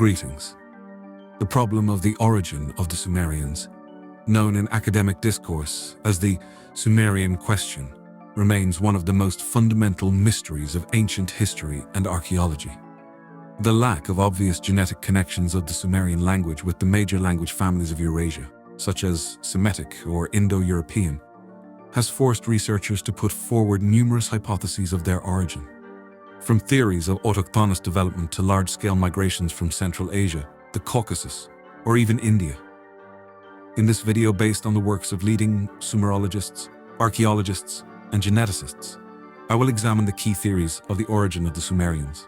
Greetings. The problem of the origin of the Sumerians, known in academic discourse as the Sumerian question, remains one of the most fundamental mysteries of ancient history and archaeology. The lack of obvious genetic connections of the Sumerian language with the major language families of Eurasia, such as Semitic or Indo-European, has forced researchers to put forward numerous hypotheses of their origin. From theories of autochthonous development to large-scale migrations from Central Asia, the Caucasus, or even India. In this video, based on the works of leading Sumerologists, archaeologists, and geneticists, I will examine the key theories of the origin of the Sumerians.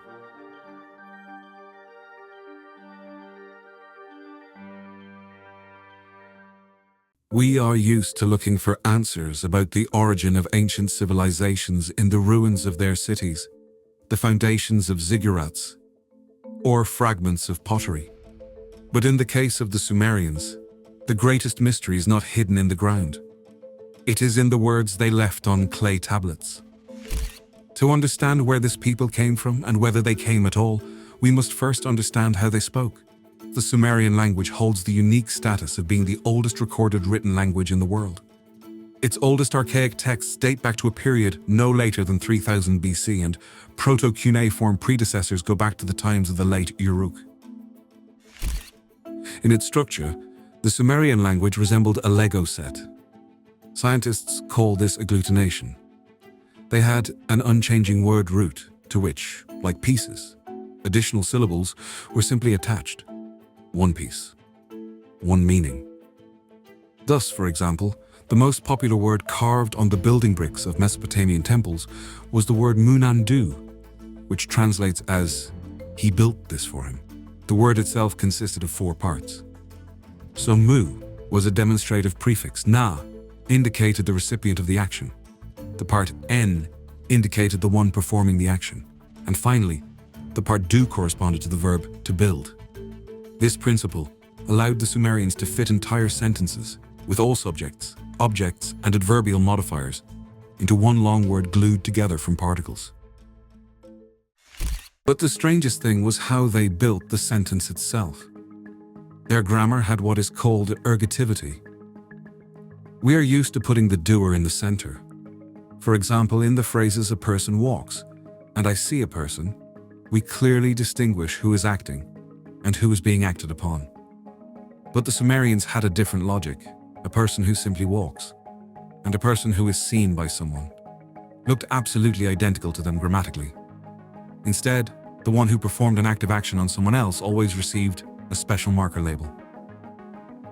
We are used to looking for answers about the origin of ancient civilizations in the ruins of their cities, the foundations of ziggurats, or fragments of pottery. But in the case of the Sumerians, the greatest mystery is not hidden in the ground. It is in the words they left on clay tablets. To understand where this people came from and whether they came at all, we must first understand how they spoke. The Sumerian language holds the unique status of being the oldest recorded written language in the world. Its oldest archaic texts date back to a period no later than 3000 BC, and proto-cuneiform predecessors go back to the times of the late Uruk. In its structure, the Sumerian language resembled a Lego set. Scientists call this agglutination. They had an unchanging word root to which, like pieces, additional syllables were simply attached. One piece, one meaning. Thus, for example, the most popular word carved on the building bricks of Mesopotamian temples was the word munandu, which translates as, "He built this for him." The word itself consisted of 4 parts. So mu was a demonstrative prefix. Na indicated the recipient of the action. The part en indicated the one performing the action. And finally, the part du corresponded to the verb to build. This principle allowed the Sumerians to fit entire sentences with all subjects, objects, and adverbial modifiers into one long word glued together from particles. But the strangest thing was how they built the sentence itself. Their grammar had what is called ergativity. We are used to putting the doer in the center. For example, in the phrases "a person walks" and "I see a person," we clearly distinguish who is acting and who is being acted upon. But the Sumerians had a different logic. A person who simply walks and a person who is seen by someone looked absolutely identical to them grammatically. Instead, the one who performed an active action on someone else always received a special marker label.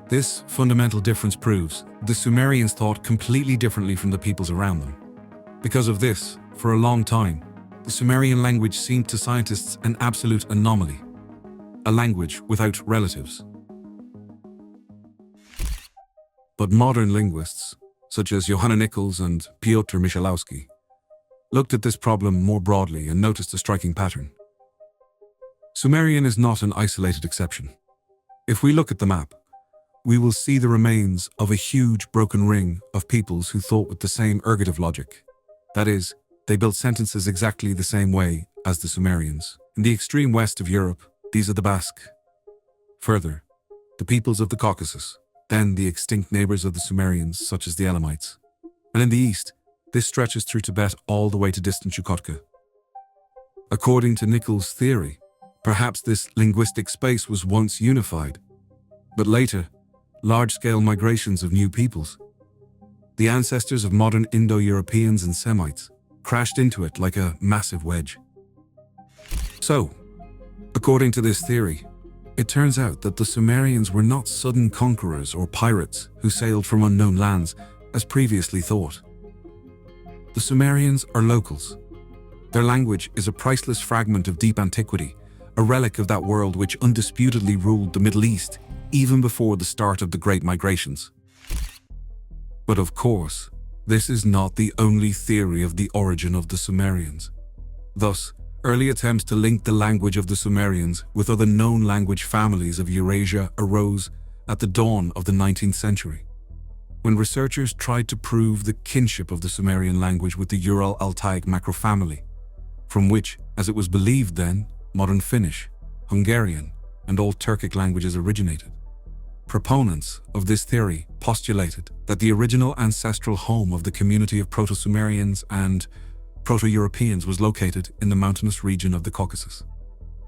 This fundamental difference proves the Sumerians thought completely differently from the peoples around them. Because of this, for a long time, the Sumerian language seemed to scientists an absolute anomaly, a language without relatives. But modern linguists, such as Johanna Nichols and Piotr Michalowski, looked at this problem more broadly and noticed a striking pattern. Sumerian is not an isolated exception. If we look at the map, we will see the remains of a huge broken ring of peoples who thought with the same ergative logic. That is, they built sentences exactly the same way as the Sumerians. In the extreme west of Europe, these are the Basque. Further, the peoples of the Caucasus, then the extinct neighbors of the Sumerians, such as the Elamites. And in the east, this stretches through Tibet all the way to distant Chukotka. According to Nichols' theory, perhaps this linguistic space was once unified, but later, large-scale migrations of new peoples, the ancestors of modern Indo-Europeans and Semites, crashed into it like a massive wedge. So, according to this theory, it turns out that the Sumerians were not sudden conquerors or pirates who sailed from unknown lands, as previously thought. The Sumerians are locals. Their language is a priceless fragment of deep antiquity, a relic of that world which undisputedly ruled the Middle East even before the start of the Great Migrations. But of course, this is not the only theory of the origin of the Sumerians. Thus, early attempts to link the language of the Sumerians with other known language families of Eurasia arose at the dawn of the 19th century, when researchers tried to prove the kinship of the Sumerian language with the Ural-Altaic macrofamily, from which, as it was believed then, modern Finnish, Hungarian, and all Turkic languages originated. Proponents of this theory postulated that the original ancestral home of the community of Proto-Sumerians and Proto-Europeans was located in the mountainous region of the Caucasus.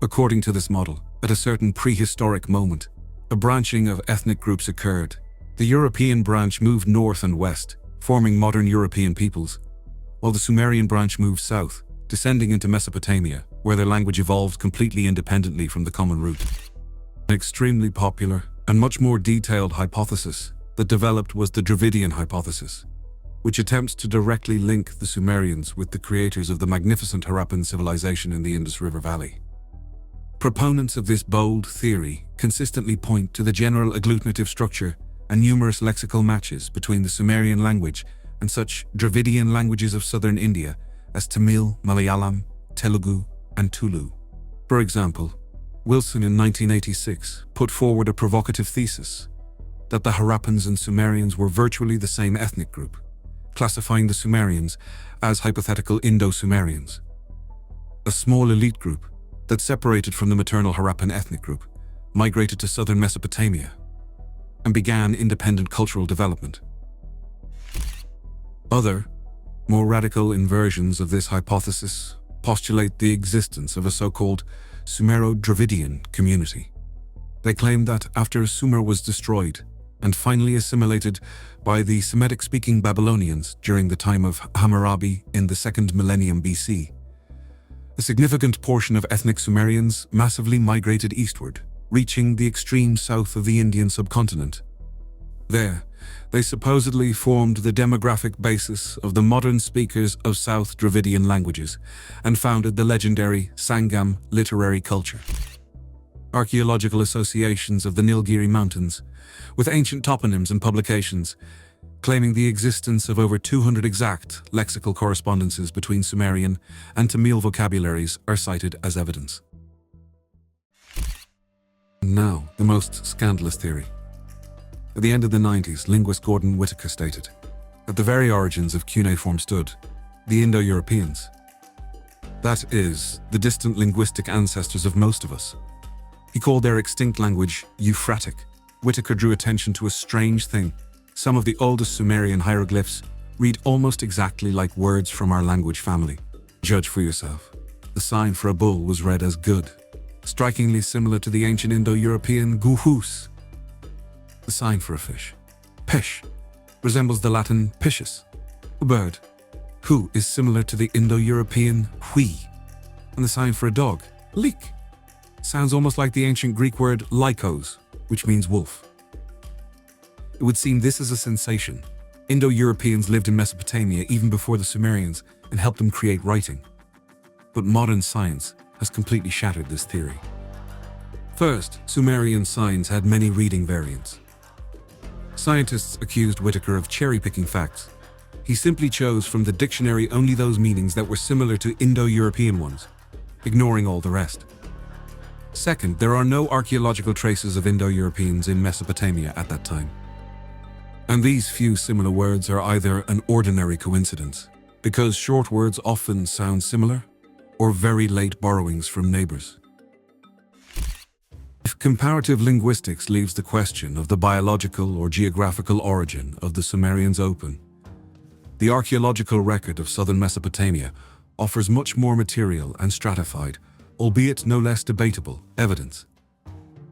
According to this model, at a certain prehistoric moment, a branching of ethnic groups occurred. The European branch moved north and west, forming modern European peoples, while the Sumerian branch moved south, descending into Mesopotamia, where their language evolved completely independently from the common root. An extremely popular and much more detailed hypothesis that developed was the Dravidian hypothesis, which attempts to directly link the Sumerians with the creators of the magnificent Harappan civilization in the Indus River Valley. Proponents of this bold theory consistently point to the general agglutinative structure and numerous lexical matches between the Sumerian language and such Dravidian languages of southern India as Tamil, Malayalam, Telugu, and Tulu. For example, Wilson in 1986 put forward a provocative thesis that the Harappans and Sumerians were virtually the same ethnic group, classifying the Sumerians as hypothetical Indo-Sumerians, a small elite group that separated from the maternal Harappan ethnic group, migrated to southern Mesopotamia, and began independent cultural development. Other, more radical inversions of this hypothesis postulate the existence of a so-called Sumero-Dravidian community. They claim that after Sumer was destroyed and finally assimilated by the Semitic-speaking Babylonians during the time of Hammurabi in the 2nd millennium BC, a significant portion of ethnic Sumerians massively migrated eastward, reaching the extreme south of the Indian subcontinent. There, they supposedly formed the demographic basis of the modern speakers of South Dravidian languages and founded the legendary Sangam literary culture. Archaeological associations of the Nilgiri Mountains, with ancient toponyms and publications, claiming the existence of over 200 exact lexical correspondences between Sumerian and Tamil vocabularies, are cited as evidence. And now, the most scandalous theory. At the end of the 90s, linguist Gordon Whitaker stated, "At the very origins of cuneiform stood the Indo-Europeans. That is, the distant linguistic ancestors of most of us." He called their extinct language Euphratic. Whitaker drew attention to a strange thing. Some of the oldest Sumerian hieroglyphs read almost exactly like words from our language family. Judge for yourself. The sign for a bull was read as good, strikingly similar to the ancient Indo-European guhus. The sign for a fish, pish, resembles the Latin piscis. A bird, hu, is similar to the Indo-European hui. And the sign for a dog, lik, sounds almost like the ancient Greek word lycos, which means wolf. It would seem this is a sensation. Indo-Europeans lived in Mesopotamia even before the Sumerians and helped them create writing. But modern science has completely shattered this theory. First, Sumerian signs had many reading variants. Scientists accused Whitaker of cherry-picking facts. He simply chose from the dictionary only those meanings that were similar to Indo-European ones, ignoring all the rest. Second, there are no archaeological traces of Indo-Europeans in Mesopotamia at that time. And these few similar words are either an ordinary coincidence, because short words often sound similar, or very late borrowings from neighbors. If comparative linguistics leaves the question of the biological or geographical origin of the Sumerians open, the archaeological record of southern Mesopotamia offers much more material and stratified, albeit no less debatable, evidence.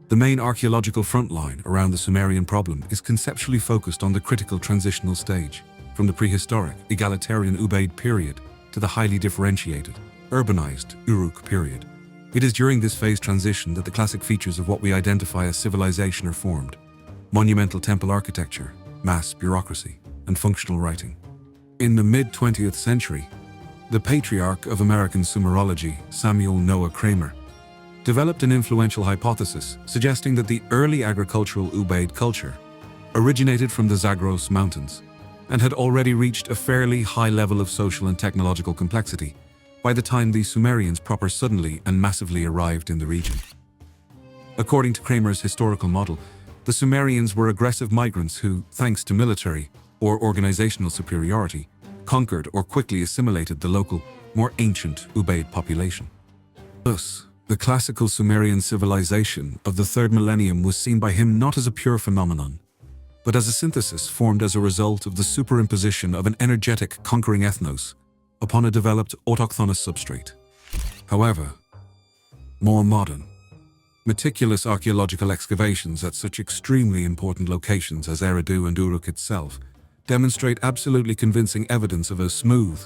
The main archaeological front line around the Sumerian problem is conceptually focused on the critical transitional stage, from the prehistoric, egalitarian Ubaid period to the highly differentiated, urbanized Uruk period. It is during this phase transition that the classic features of what we identify as civilization are formed: monumental temple architecture, mass bureaucracy, and functional writing. In the mid-20th century, the patriarch of American Sumerology, Samuel Noah Kramer, developed an influential hypothesis suggesting that the early agricultural Ubaid culture originated from the Zagros Mountains and had already reached a fairly high level of social and technological complexity by the time the Sumerians proper suddenly and massively arrived in the region. According to Kramer's historical model, the Sumerians were aggressive migrants who, thanks to military or organizational superiority, conquered or quickly assimilated the local, more ancient Ubaid population. Thus, The classical Sumerian civilization of the 3rd millennium was seen by him not as a pure phenomenon, but as a synthesis formed as a result of the superimposition of an energetic conquering ethnos upon a developed autochthonous substrate. However, more modern, meticulous archaeological excavations at such extremely important locations as Eridu and Uruk itself demonstrate absolutely convincing evidence of a smooth,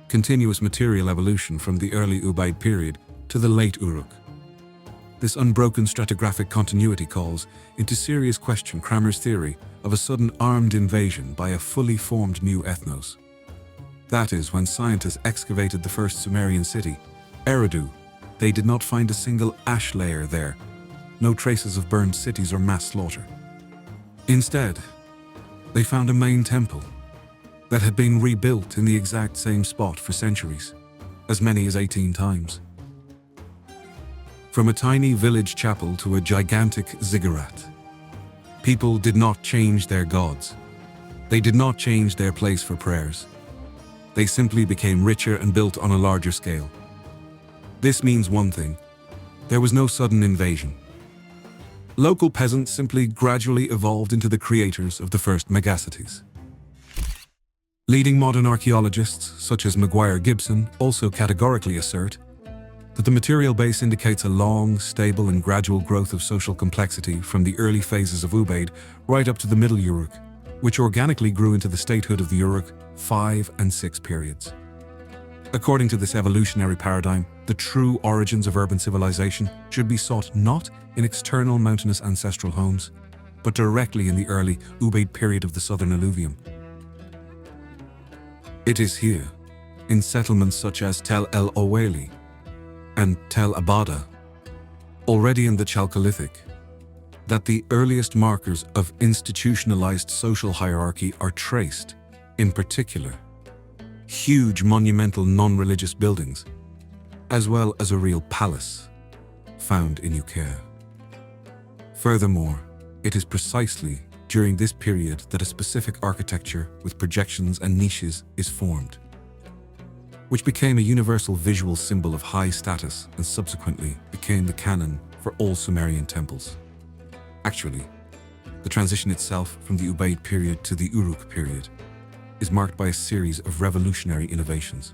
continuous material evolution from the early Ubaid period to the late Uruk. This unbroken stratigraphic continuity calls into serious question Kramer's theory of a sudden armed invasion by a fully formed new ethnos. That is, when scientists excavated the first Sumerian city, Eridu, they did not find a single ash layer there, no traces of burned cities or mass slaughter. Instead, they found a main temple that had been rebuilt in the exact same spot for centuries, as many as 18 times. From a tiny village chapel to a gigantic ziggurat, people did not change their gods. They did not change their place for prayers. They simply became richer and built on a larger scale. This means one thing: there was no sudden invasion. Local peasants simply gradually evolved into the creators of the first megacities. Leading modern archaeologists, such as Maguire Gibson, also categorically assert that the material base indicates a long, stable and gradual growth of social complexity from the early phases of Ubaid right up to the Middle Uruk, which organically grew into the statehood of the Uruk 5 and 6 periods. According to this evolutionary paradigm, the true origins of urban civilization should be sought not in external mountainous ancestral homes, but directly in the early Ubaid period of the southern alluvium. It is here, in settlements such as Tel El Oweli and Tel Abada, already in the Chalcolithic, that the earliest markers of institutionalized social hierarchy are traced. In particular, huge monumental non-religious buildings, as well as a real palace found in Ukair. Furthermore, it is precisely during this period that a specific architecture with projections and niches is formed, which became a universal visual symbol of high status and subsequently became the canon for all Sumerian temples. Actually, the transition itself from the Ubaid period to the Uruk period is marked by a series of revolutionary innovations.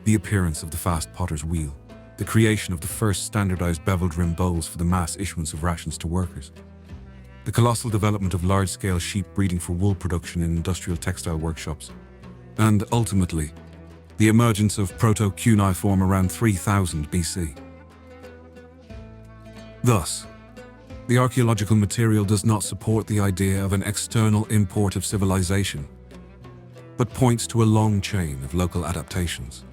The appearance of the fast potter's wheel, the creation of the first standardized beveled rim bowls for the mass issuance of rations to workers, the colossal development of large-scale sheep breeding for wool production in industrial textile workshops, and ultimately, the emergence of proto-cuneiform around 3000 BC. Thus, the archaeological material does not support the idea of an external import of civilization, but points to a long chain of local adaptations.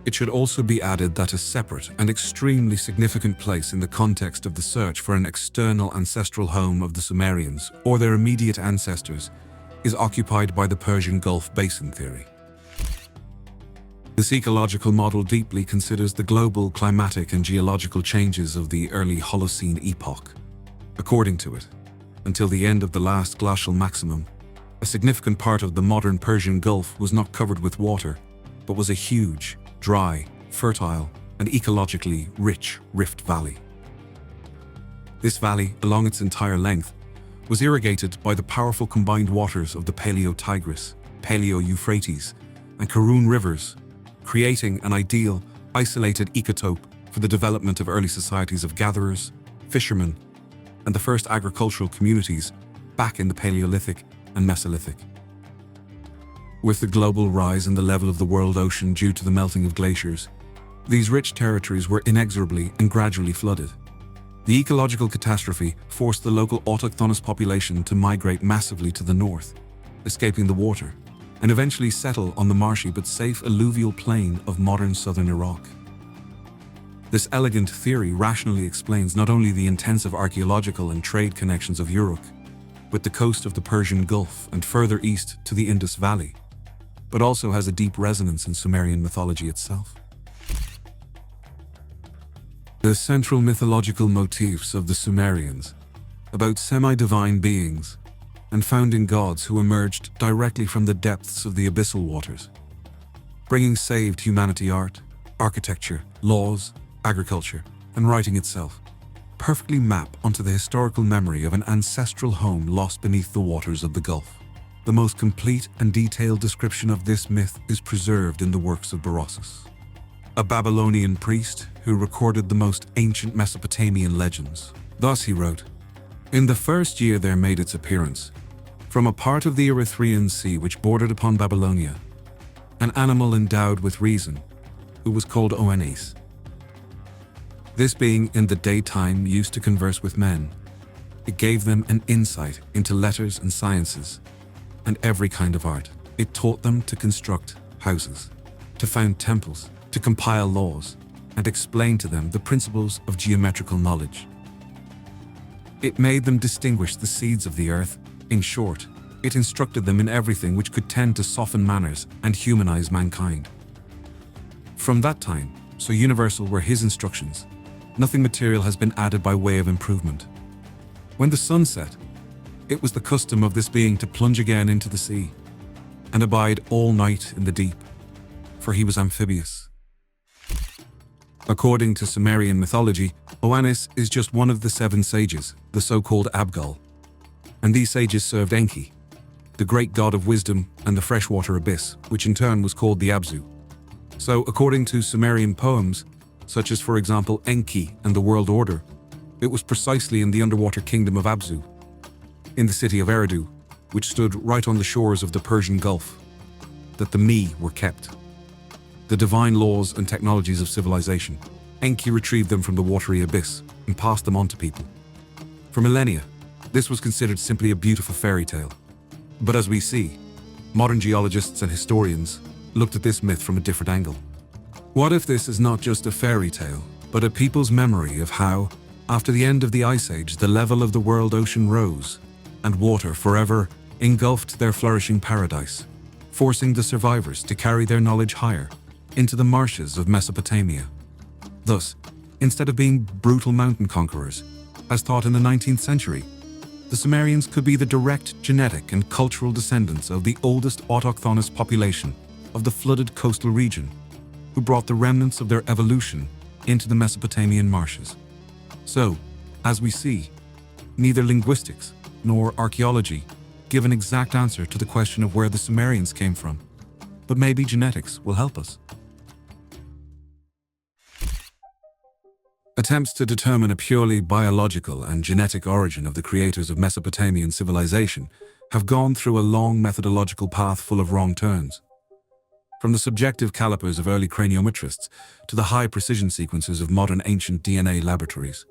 It should also be added that a separate and extremely significant place in the context of the search for an external ancestral home of the Sumerians or their immediate ancestors is occupied by the Persian Gulf basin theory. This ecological model deeply considers the global climatic and geological changes of the early Holocene epoch. According to it, until the end of the last glacial maximum, a significant part of the modern Persian Gulf was not covered with water, but was a huge, dry, fertile, and ecologically rich rift valley. This valley, along its entire length, was irrigated by the powerful combined waters of the Paleo-Tigris, Paleo-Euphrates, and Karun rivers, creating an ideal, isolated ecotope for the development of early societies of gatherers, fishermen, and the first agricultural communities back in the Paleolithic and Mesolithic. With the global rise in the level of the world ocean due to the melting of glaciers, these rich territories were inexorably and gradually flooded. The ecological catastrophe forced the local autochthonous population to migrate massively to the north, escaping the water, and eventually settle on the marshy but safe alluvial plain of modern southern Iraq. This elegant theory rationally explains not only the intensive archaeological and trade connections of Uruk, with the coast of the Persian Gulf and further east to the Indus Valley, but also has a deep resonance in Sumerian mythology itself. The central mythological motifs of the Sumerians, about semi-divine beings and founding gods who emerged directly from the depths of the abyssal waters, bringing saved humanity art, architecture, laws, agriculture, and writing itself, perfectly map onto the historical memory of an ancestral home lost beneath the waters of the Gulf. The most complete and detailed description of this myth is preserved in the works of Berossus, a Babylonian priest who recorded the most ancient Mesopotamian legends. Thus he wrote, "In the first year there made its appearance, from a part of the Erythraean Sea which bordered upon Babylonia, an animal endowed with reason, who was called Oannes. This being in the daytime used to converse with men, it gave them an insight into letters and sciences, and every kind of art. It taught them to construct houses, to found temples, to compile laws, and explain to them the principles of geometrical knowledge. It made them distinguish the seeds of the earth. In short, it instructed them in everything which could tend to soften manners and humanize mankind. From that time, so universal were his instructions, nothing material has been added by way of improvement. When the sun set, it was the custom of this being to plunge again into the sea, and abide all night in the deep, for he was amphibious." According to Sumerian mythology, Oannes is just one of the 7 sages, the so-called Abgal, and these sages served Enki, the great god of wisdom and the freshwater abyss, which in turn was called the Abzu. So, according to Sumerian poems, such as for example Enki and the World Order, it was precisely in the underwater kingdom of Abzu, in the city of Eridu, which stood right on the shores of the Persian Gulf, that the Mi were kept. The divine laws and technologies of civilization. Enki retrieved them from the watery abyss and passed them on to people. For millennia, this was considered simply a beautiful fairy tale. But as we see, modern geologists and historians looked at this myth from a different angle. What if this is not just a fairy tale, but a people's memory of how, after the end of the Ice Age, the level of the world ocean rose, and water forever engulfed their flourishing paradise, forcing the survivors to carry their knowledge higher, into the marshes of Mesopotamia. Thus, instead of being brutal mountain conquerors, as thought in the 19th century, the Sumerians could be the direct genetic and cultural descendants of the oldest autochthonous population of the flooded coastal region, who brought the remnants of their evolution into the Mesopotamian marshes. So, as we see, neither linguistics nor archaeology give an exact answer to the question of where the Sumerians came from, but maybe genetics will help us. Attempts to determine a purely biological and genetic origin of the creators of Mesopotamian civilization have gone through a long methodological path full of wrong turns. From the subjective calipers of early craniometrists to the high-precision sequences of modern ancient DNA laboratories.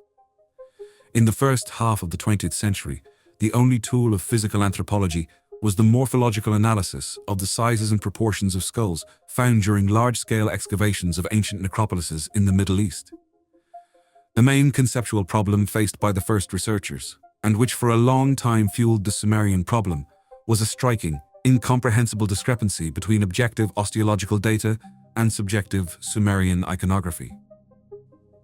In the first half of the 20th century, the only tool of physical anthropology was the morphological analysis of the sizes and proportions of skulls found during large-scale excavations of ancient necropolises in the Middle East. The main conceptual problem faced by the first researchers, and which for a long time fueled the Sumerian problem, was a striking, incomprehensible discrepancy between objective osteological data and subjective Sumerian iconography.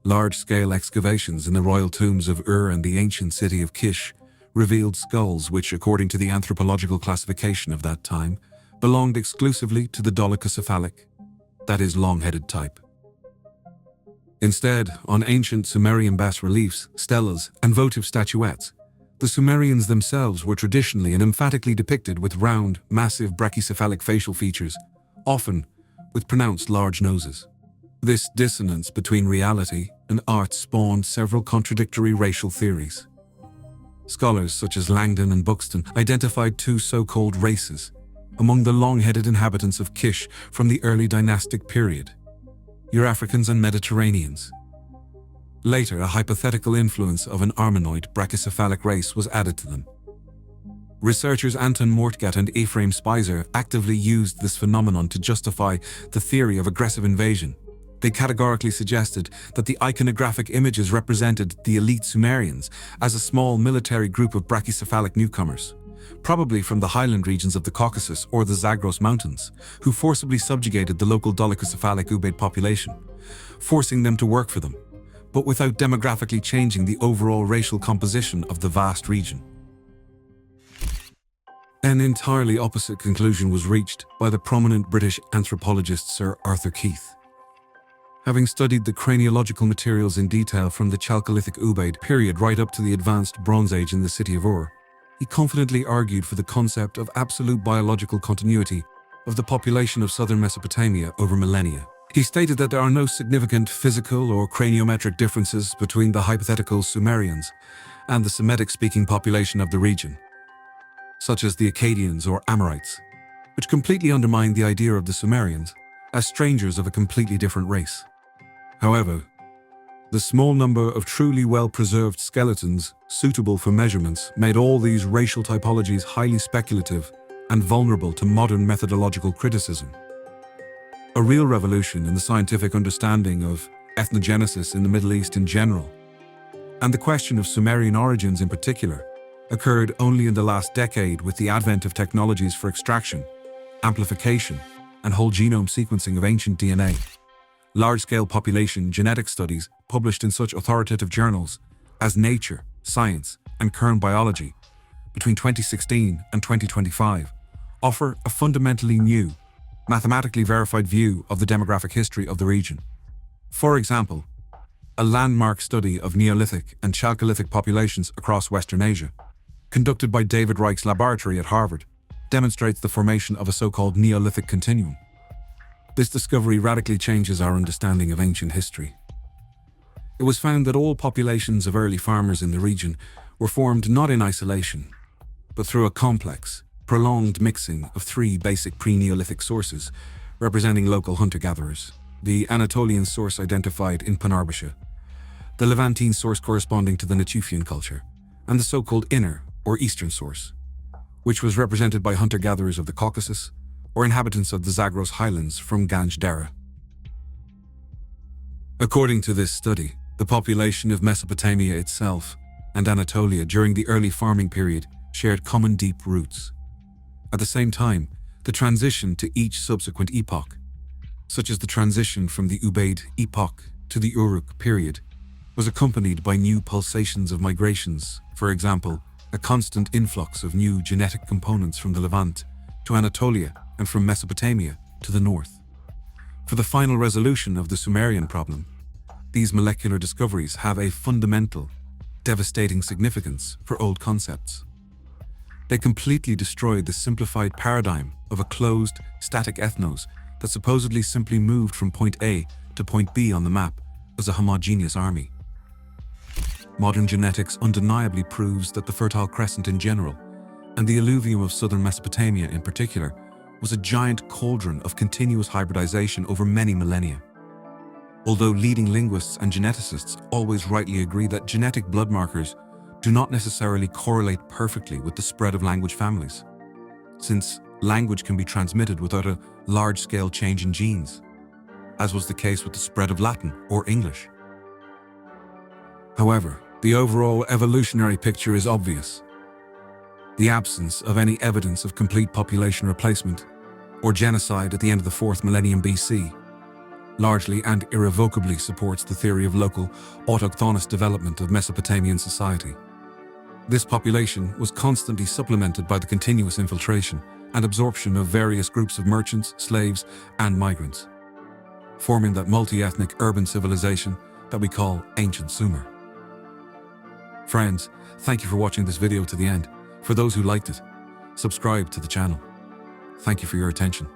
Large-scale excavations in the royal tombs of Ur and the ancient city of Kish revealed skulls which, according to the anthropological classification of that time, belonged exclusively to the dolichocephalic, that is, long-headed type. Instead, on ancient Sumerian bas-reliefs, stelas, and votive statuettes, the Sumerians themselves were traditionally and emphatically depicted with round, massive brachycephalic facial features, often with pronounced large noses. This dissonance between reality and art spawned several contradictory racial theories. Scholars such as Langdon and Buxton identified 2 so-called races among the long-headed inhabitants of Kish from the early dynastic period: Eurafricans and Mediterraneans. Later, a hypothetical influence of an Armenoid brachycephalic race was added to them. Researchers Anton Mortgat and Ephraim Spicer actively used this phenomenon to justify the theory of aggressive invasion. They categorically suggested that the iconographic images represented the elite Sumerians as a small military group of brachycephalic newcomers, probably from the highland regions of the Caucasus or the Zagros Mountains, who forcibly subjugated the local dolichocephalic Ubaid population, forcing them to work for them, but without demographically changing the overall racial composition of the vast region. An entirely opposite conclusion was reached by the prominent British anthropologist Sir Arthur Keith. Having studied the craniological materials in detail from the Chalcolithic Ubaid period right up to the advanced Bronze Age in the city of Ur, he confidently argued for the concept of absolute biological continuity of the population of southern Mesopotamia over millennia. He stated that there are no significant physical or craniometric differences between the hypothetical Sumerians and the Semitic-speaking population of the region, such as the Akkadians or Amorites, which completely undermined the idea of the Sumerians as strangers of a completely different race. However, the small number of truly well-preserved skeletons suitable for measurements made all these racial typologies highly speculative and vulnerable to modern methodological criticism. A real revolution in the scientific understanding of ethnogenesis in the Middle East in general, and the question of Sumerian origins in particular, occurred only in the last decade with the advent of technologies for extraction, amplification, and whole genome sequencing of ancient DNA. Large-scale population genetic studies published in such authoritative journals as Nature, Science, and Current Biology between 2016 and 2025 offer a fundamentally new, mathematically verified view of the demographic history of the region. For example, a landmark study of Neolithic and Chalcolithic populations across Western Asia, conducted by David Reich's laboratory at Harvard, demonstrates the formation of a so-called Neolithic continuum. This discovery radically changes our understanding of ancient history. It was found that all populations of early farmers in the region were formed not in isolation, but through a complex, prolonged mixing of three basic pre-Neolithic sources representing local hunter-gatherers: the Anatolian source identified in Panarbisha, the Levantine source corresponding to the Natufian culture, and the so-called inner or eastern source, which was represented by hunter-gatherers of the Caucasus or inhabitants of the Zagros highlands from Ganj Dareh. According to this study, the population of Mesopotamia itself and Anatolia during the early farming period shared common deep roots. At the same time, the transition to each subsequent epoch, such as the transition from the Ubaid epoch to the Uruk period, was accompanied by new pulsations of migrations. For example, a constant influx of new genetic components from the Levant to Anatolia and from Mesopotamia to the north. For the final resolution of the Sumerian problem, these molecular discoveries have a fundamental, devastating significance for old concepts. They completely destroyed the simplified paradigm of a closed, static ethnos that supposedly simply moved from point A to point B on the map as a homogeneous army. Modern genetics undeniably proves that the Fertile Crescent in general, and the alluvium of southern Mesopotamia in particular, was a giant cauldron of continuous hybridization over many millennia. Although leading linguists and geneticists always rightly agree that genetic blood markers do not necessarily correlate perfectly with the spread of language families, since language can be transmitted without a large-scale change in genes, as was the case with the spread of Latin or English. However, the overall evolutionary picture is obvious. The absence of any evidence of complete population replacement or genocide at the end of the 4th millennium BC largely and irrevocably supports the theory of local, autochthonous development of Mesopotamian society. This population was constantly supplemented by the continuous infiltration and absorption of various groups of merchants, slaves, and migrants, forming that multi-ethnic urban civilization that we call Ancient Sumer. Friends, thank you for watching this video to the end. For those who liked it, subscribe to the channel. Thank you for your attention.